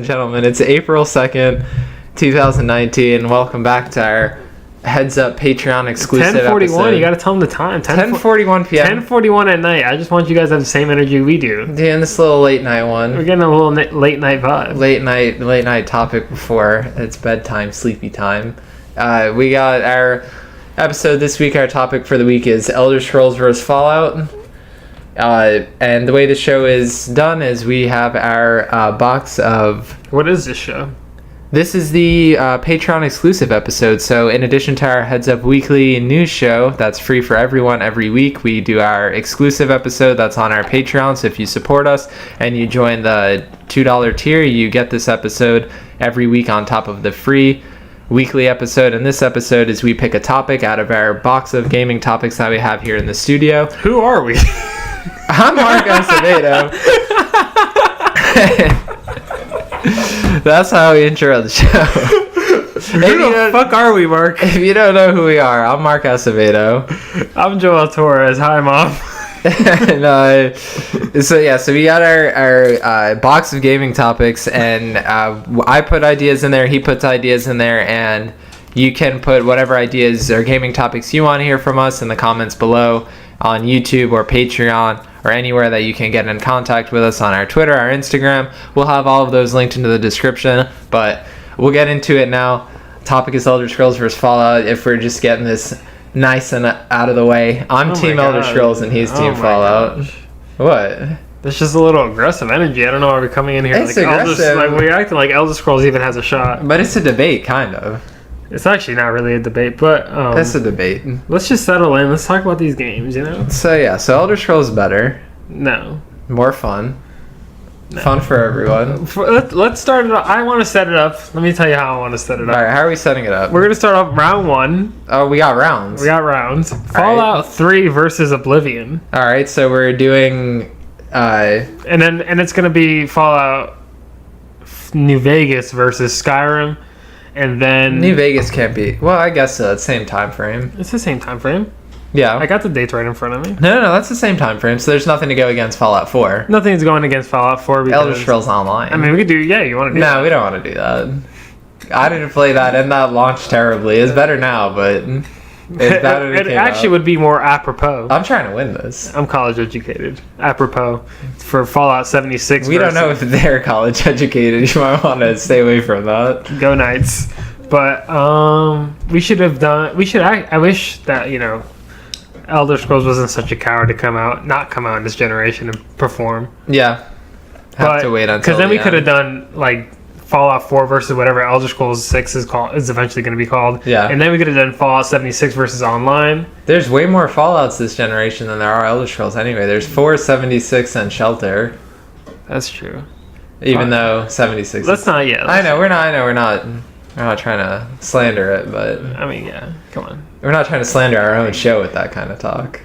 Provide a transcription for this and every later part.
and gentlemen, it's April 2nd, 2019. Welcome back to our Heads Up Patreon exclusive 10:41, episode. you gotta tell them the time. 10:41 p.m. 10:41 at night. I just want you guys to have the same energy we do. Doing this little late night one. We're getting a little late night vibe. Late night topic before it's bedtime, sleepy time. We got our episode this week. Our topic for the week is Elder Scrolls vs. Fallout. And the way the show is done is we have our box of... What is this show? This is the Patreon exclusive episode. So in addition to our Heads Up weekly news show that's free for everyone every week, we do our exclusive episode that's on our Patreon. So if you support us and you join the $2 tier, you get this episode every week on top of the free weekly episode. And this episode is we pick a topic out of our box of gaming topics that we have here in the studio. Who are we? I'm Mark Acevedo. That's how we intro the show. Who the fuck are we, Mark? If you don't know who we are, I'm Mark Acevedo. I'm Joel Torres. Hi, Mom. And, so we got our box of gaming topics, and I put ideas in there, he puts ideas in there, and you can put whatever ideas or gaming topics you want to hear from us in the comments below on YouTube or Patreon or anywhere that you can get in contact with us on our Twitter, our Instagram. We'll have all of those linked into the description, but we'll get into it now. Topic is Elder Scrolls vs. Fallout. If we're just getting this nice and out of the way, I'm Team Elder Scrolls and he's Team Fallout. Gosh. What? There's just a little aggressive energy. I don't know why we're coming in here. It's aggressive. We're acting like Elder Scrolls even has a shot. But it's a debate, kind of. It's actually not really a debate, but... it's a debate. Let's just settle in. Let's talk about these games, you know? So Elder Scrolls is better. No. More fun. No. Fun for everyone. Let's start it off. I want to set it up. Let me tell you how I want to set it up. Alright, how are we setting it up? We're going to start off round 1. Oh, we got rounds. Fallout 3 versus Oblivion. Alright, so we're doing... And it's going to be Fallout New Vegas versus Skyrim. And then... New Vegas can't be... Well, I guess so. It's the same time frame. It's the same time frame. Yeah. I got the dates right in front of me. No, that's the same time frame, so there's nothing to go against Fallout 4. Nothing's going against Fallout 4 because... Elder Scrolls Online. I mean, we could do... Yeah, you want to do that? No, we don't want to do that. I didn't play that, and that launched terribly. It's better now, but... It actually would be more apropos. I'm trying to win this. I'm college educated. Apropos for Fallout 76. We don't know if they're college educated. You might want to stay away from that. Go Knights. But we should have done. I wish that Elder Scrolls wasn't such a coward to not come out in this generation and perform. Yeah. Have to wait until because then we could have done like Fallout 4 versus whatever Elder Scrolls 6 is eventually going to be called. Yeah. And then we could have done Fallout 76 versus Online. There's way more Fallouts this generation than there are Elder Scrolls anyway. There's 4, 76, and Shelter. That's true. Even though 76. Let's not yet. I know we're not trying to slander it, but I mean, yeah, come on. We're not trying to slander our own show with that kind of talk.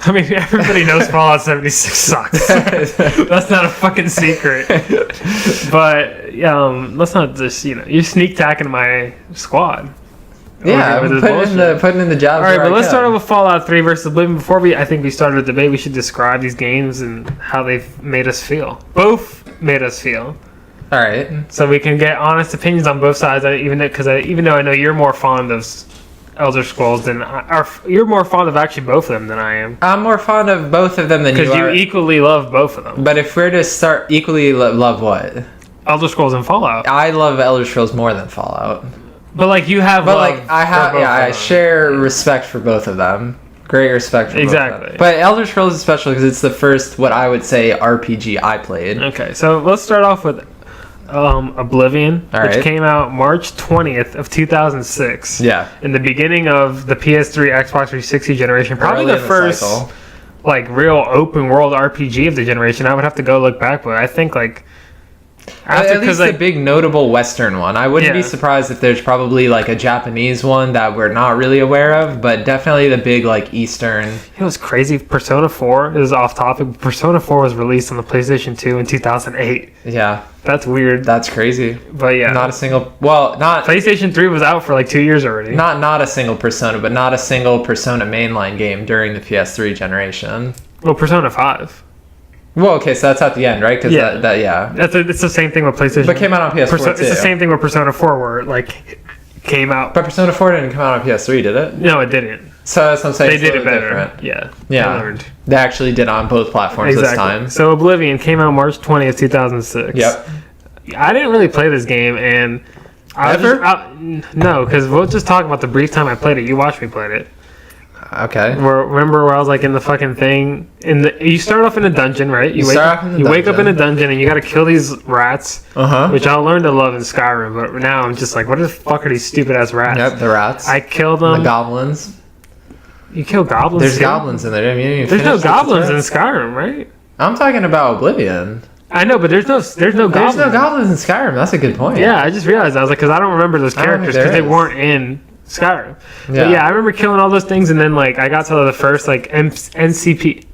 I mean, everybody knows Fallout 76 sucks. That's not a fucking secret. But let's not just you're sneak attacking my squad. Yeah, putting in the jobs. All right, but let's start off with Fallout 3 versus Oblivion. Before I think we started a debate, we should describe these games and how they've made us feel. Both made us feel. All right. So we can get honest opinions on both sides. Even though I know you're more fond of Elder Scrolls than you're more fond of actually both of them than I am. I'm more fond of both of them than you are. Because you equally love both of them. But if we're to start equally love what? Elder Scrolls and Fallout. I love Elder Scrolls more than Fallout. But you have. But I share respect for both of them. Great respect for both of them. But Elder Scrolls is special because it's the first what I would say RPG I played. Okay, so let's start off with Oblivion, which came out March 20th of 2006. Yeah. In the beginning of the PS3, Xbox 360 generation. Probably the first real open world RPG of the generation. I would have to go look back, but I think at least the big notable Western one. I wouldn't be surprised if there's probably a Japanese one that we're not really aware of, but definitely the big Eastern. It was crazy. Persona 4 is off topic. Persona 4 was released on the PlayStation 2 in 2008. Yeah. That's weird. That's crazy. But yeah. Not a single... Well, not... PlayStation 3 was out for 2 years already. Not a single Persona, but not a single Persona mainline game during the PS3 generation. Well, Persona 5. Well, okay, so that's at the end, right? Because Yeah. yeah. It's the same thing with PlayStation. But came out on PS4 too. It's the same thing with Persona 4, where it, like, came out. But Persona 4 didn't come out on PS3, did it? No, it didn't. So that's what I'm saying. They it's did a it little better. different. Yeah. Yeah. I learned. They actually did on both platforms this time. So Oblivion came out March 20th, 2006. Yep. I didn't really play this game, and no, because we'll just talk about the brief time I played it. You watched me play it. Okay. Remember where I was like in the fucking thing? You start off in a dungeon, right? You wake up in a dungeon and you gotta kill these rats, which I'll learn to love in Skyrim. But now I'm just like, what the fuck are these stupid ass rats? Yep, the rats. I killed them. The goblins. You kill goblins. There's too? goblins in there. I mean, there's no goblins in Skyrim, right? I'm talking about Oblivion. I know, but there's no goblins. There's no goblins in Skyrim. That's a good point. Yeah, I just realized I was like, because I don't remember those characters because they weren't in Skyrim. Yeah. But yeah, I remember killing all those things, and then like I got to the first like NPC,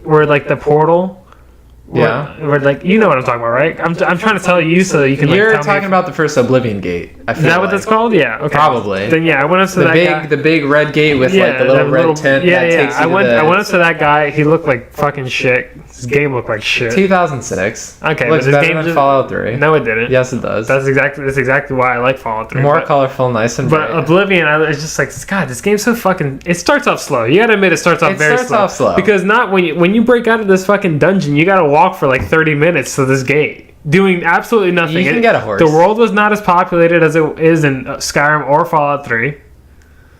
where like the portal. Where like you know what I'm talking about, right? I'm trying to tell you so you can. You're like, tell talking about the first Oblivion gate. I feel is that what that's called? Yeah. Okay. Probably. Then yeah, I went up to that guy. The big red gate with like the little red tent. Yeah, that takes you I went up to that guy. He looked like fucking shit. His game looked like shit. 2006. Okay, looks but better than Fallout 3. No, it didn't. Yes, it does. That's exactly why I like Fallout 3. More colorful, nice and bright. But Oblivion, it's just like, God, this game's so fucking. It starts off slow. You gotta admit, it starts off very slow. It starts off slow because not when you break out of this fucking dungeon, you gotta walk for like 30 minutes to this gate, doing absolutely nothing. You can get a horse. The world was not as populated as it is in Skyrim or Fallout 3.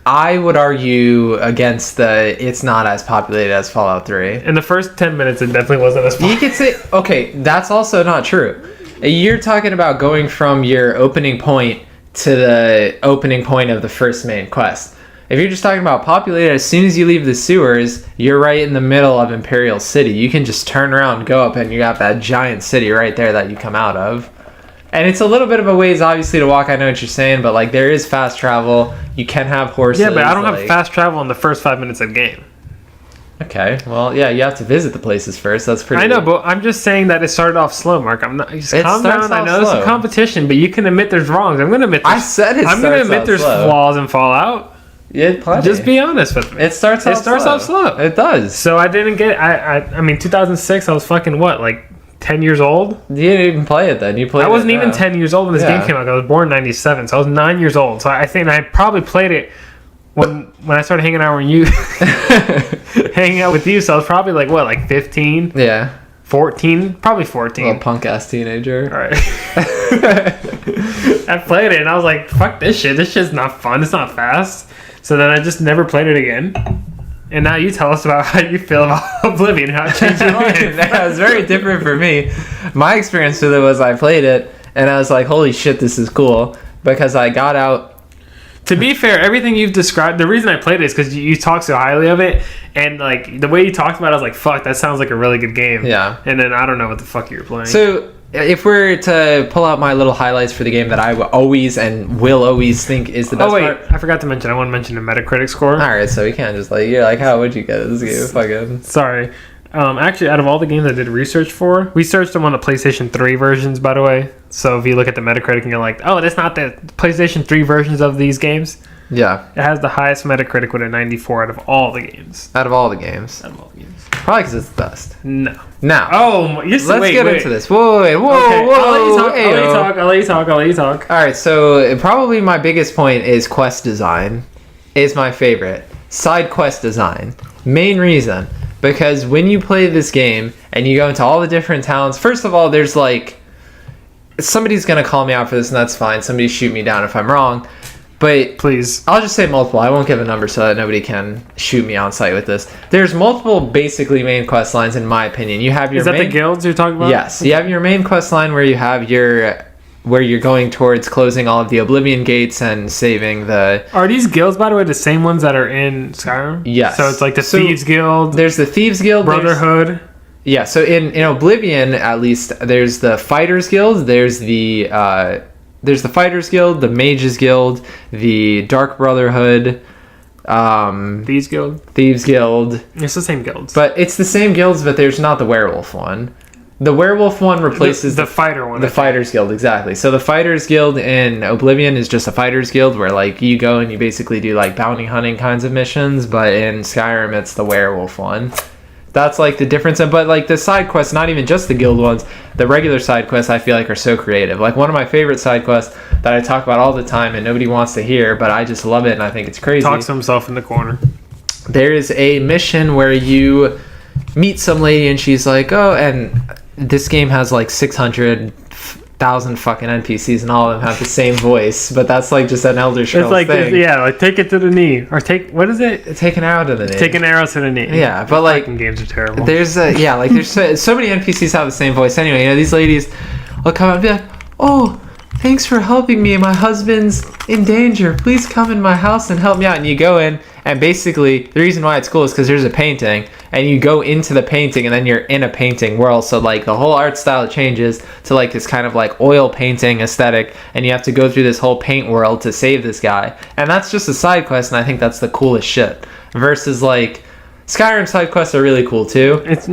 I would argue against it's not as populated as Fallout 3. In the first 10 minutes, it definitely wasn't as populated. You could say, okay, that's also not true. You're talking about going from your opening point to the opening point of the first main quest. If you're just talking about populated, as soon as you leave the sewers, you're right in the middle of Imperial City. You can just turn around, go up, and you got that giant city right there that you come out of. And it's a little bit of a ways, obviously, to walk. I know what you're saying, but like there is fast travel. You can have horses. Yeah, but I don't have fast travel in the first 5 minutes of the game. Okay, well, yeah, you have to visit the places first. That's pretty. I know, but I'm just saying that it started off slow, Mark. I'm not. Just calm down. I know it's a competition, but you can admit there's wrongs. I'm going to admit. I said it. I'm going to admit there's flaws in Fallout. Yeah, plenty. Just be honest with me. It starts off slow. It does. So I didn't get. I mean, 2006. I was fucking what, like 10 years old? You didn't even play it then. You played. I wasn't even 10 years old when this game came out. I was born in '97, so I was 9 years old. So I think I probably played it when I started hanging out with you, hanging out with you. So I was probably like what, like 15? Yeah. 14? Probably 14. Little punk ass teenager. All right. I played it and I was like, fuck this shit. This shit's not fun. It's not fast. So then I just never played it again. And now you tell us about how you feel about Oblivion, how it changed your life. That was very different for me. My experience with it was I played it and I was like, holy shit, this is cool. Because I got out. To be fair, everything you've described, the reason I played it is because you talk so highly of it. And like the way you talked about it, I was like, fuck, that sounds like a really good game. Yeah. And then I don't know what the fuck you were playing. So if we're to pull out my little highlights for the game that I always and will always think is the best part. I forgot to mention. I want to mention the Metacritic score. All right, so we can't just like, you're like, how would you get this game? Fucking. Sorry. Actually, out of all the games I did research for, we searched them on the PlayStation 3 versions, by the way. So if you look at the Metacritic and you're like, oh, that's not the PlayStation 3 versions of these games. Yeah. It has the highest Metacritic with a 94 out of all the games. Out of all the games. Probably because it's the best. No. Now. Oh, let's get into this. Whoa. Okay. I'll let you talk. All right, so probably my biggest point is quest design is my favorite. Side quest design. Main reason. Because when you play this game and you go into all the different towns, first of all, there's like, somebody's going to call me out for this and that's fine. Somebody shoot me down if I'm wrong. But please, I'll just say multiple. I won't give a number so that nobody can shoot me on site with this. There's multiple basically main quest lines in my opinion. You have your the guilds you're talking about? Yes. You have your main quest line where you have where you're going towards closing all of the Oblivion gates and saving the... Are these guilds, by the way, the same ones that are in Skyrim? Yes. So it's like the Thieves Guild. There's the Thieves Guild. Brotherhood. Yeah, so in Oblivion, at least, there's the Fighters Guild, there's the Fighters Guild, the Mages Guild, the Dark Brotherhood, Thieves Guild. It's the same guilds. But it's the same guilds, but there's not the werewolf one. The werewolf one replaces the fighter one. The Fighters Guild, exactly. So the Fighters Guild in Oblivion is just a Fighters Guild where like you go and you basically do like bounty hunting kinds of missions, but in Skyrim it's the werewolf one. That's like the difference. But like the side quests, not even just the guild ones, the regular side quests I feel like are so creative. Like one of my favorite side quests that I talk about all the time and nobody wants to hear, but I just love it and I think it's crazy. Talks to himself in the corner. There is a mission where you meet some lady and she's like, oh, and this game has like 600,000 fucking NPCs and all of them have the same voice, but that's like just an Elder Scrolls it's like thing. like take it to the knee, or what is it? Take an arrow to the knee. Take an arrow to the knee. Yeah, but like games are terrible. There's so many NPCs have the same voice anyway. You know, these ladies will come up and be like, oh, thanks for helping me. My husband's in danger. Please come in my house and help me out. And you go in, and basically the reason why it's cool is because there's a painting, and you go into the painting, and then you're in a painting world. So like the whole art style changes to like this kind of like oil painting aesthetic, and you have to go through this whole paint world to save this guy. And that's just a side quest, and I think that's the coolest shit. Versus like Skyrim side quests are really cool too. It's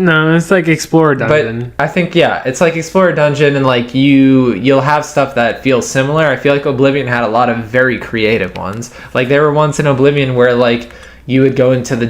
like Explorer Dungeon. But I think it's like Explorer Dungeon, and like you'll have stuff that feels similar. I feel like Oblivion had a lot of very creative ones. Like there were ones in Oblivion where like you would go into the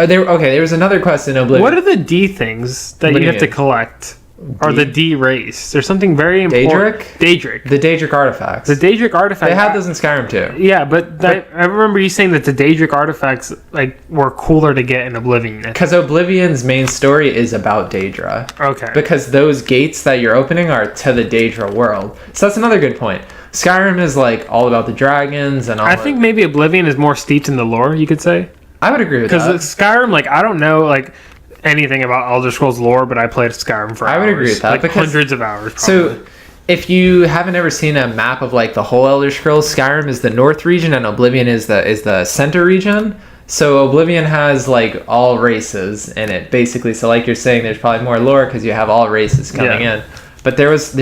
there was another quest in Oblivion. What are the D things that you have to collect? Or the D race. There's something very important. Daedric. The Daedric artifacts. The Daedric artifacts. They had those in Skyrim too. Yeah, but I remember you saying that the Daedric artifacts like were cooler to get in Oblivion. Because Oblivion's main story is about Daedra. Okay. Because those gates that you're opening are to the Daedra world. So that's another good point. Skyrim is like all about the dragons and all. I think maybe Oblivion is more steeped in the lore, you could say. I would agree with that. Because Skyrim, like I don't know, like anything about Elder Scrolls lore, but I played Skyrim for hours. I would agree with that. Like because, hundreds of hours, probably. So, if you haven't ever seen a map of like the whole Elder Scrolls, Skyrim is the north region and Oblivion is the center region. So Oblivion has like all races in it, basically. So like you're saying, there's probably more lore because you have all races coming in. But there's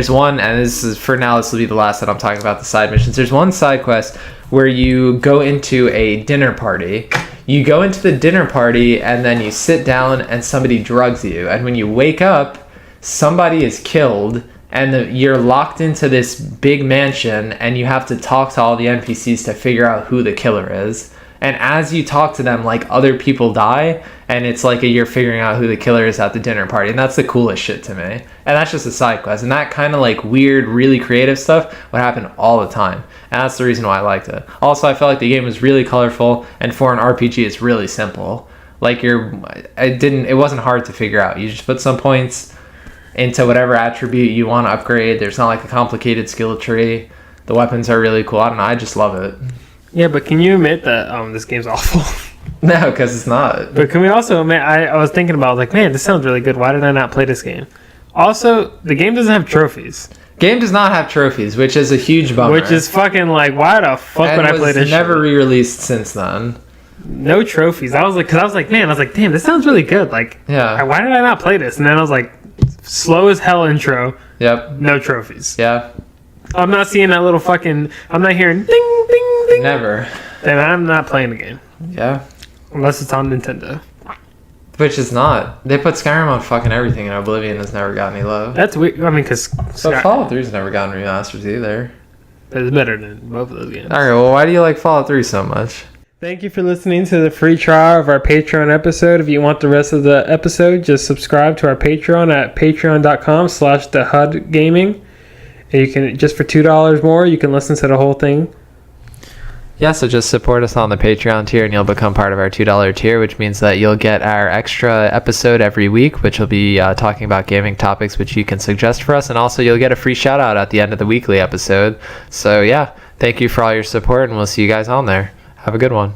one, and this is for now. This will be the last that I'm talking about the side missions. There's one side quest where you go into a dinner party. You go into the dinner party and then you sit down and somebody drugs you. And when you wake up, somebody is killed and you're locked into this big mansion and you have to talk to all the NPCs to figure out who the killer is. And as you talk to them, like other people die, and it's like you're figuring out who the killer is at the dinner party. And that's the coolest shit to me. And that's just a side quest. And that kind of like weird, really creative stuff would happen all the time. And that's the reason why I liked it. Also, I felt like the game was really colorful, and for an RPG, it's really simple. Like it wasn't hard to figure out. You just put some points into whatever attribute you want to upgrade. There's not like a complicated skill tree. The weapons are really cool. I don't know. I just love it. Yeah, but can you admit that this game's awful? No, because it's not. But can we also admit, I was thinking about like, man, this sounds really good. Why did I not play this game? Also, the game doesn't have trophies. Game does not have trophies, which is a huge bummer. Which is fucking like, why the fuck would I play this? Never re-released since then. No trophies. I was like, damn, this sounds really good. Like, yeah. Why did I not play this? And then I was like, slow as hell intro. Yep. No trophies. Yeah. I'm not seeing that little fucking. I'm not hearing ding ding ding. Never. Then I'm not playing the game. Yeah. Unless it's on Nintendo. Which is not. They put Skyrim on fucking everything, and Oblivion has never got any love. That's weird. I mean, because Fallout 3's never gotten remasters either. It's better than both of those games. Alright, well, why do you like Fallout 3 so much? Thank you for listening to the free trial of our Patreon episode. If you want the rest of the episode, just subscribe to our Patreon at patreon.com/thehudgaming. And you can, just for $2 more, you can listen to the whole thing. Yeah, so just support us on the Patreon tier and you'll become part of our $2 tier, which means that you'll get our extra episode every week, which will be talking about gaming topics which you can suggest for us. And also you'll get a free shout out at the end of the weekly episode. So yeah, thank you for all your support and we'll see you guys on there. Have a good one.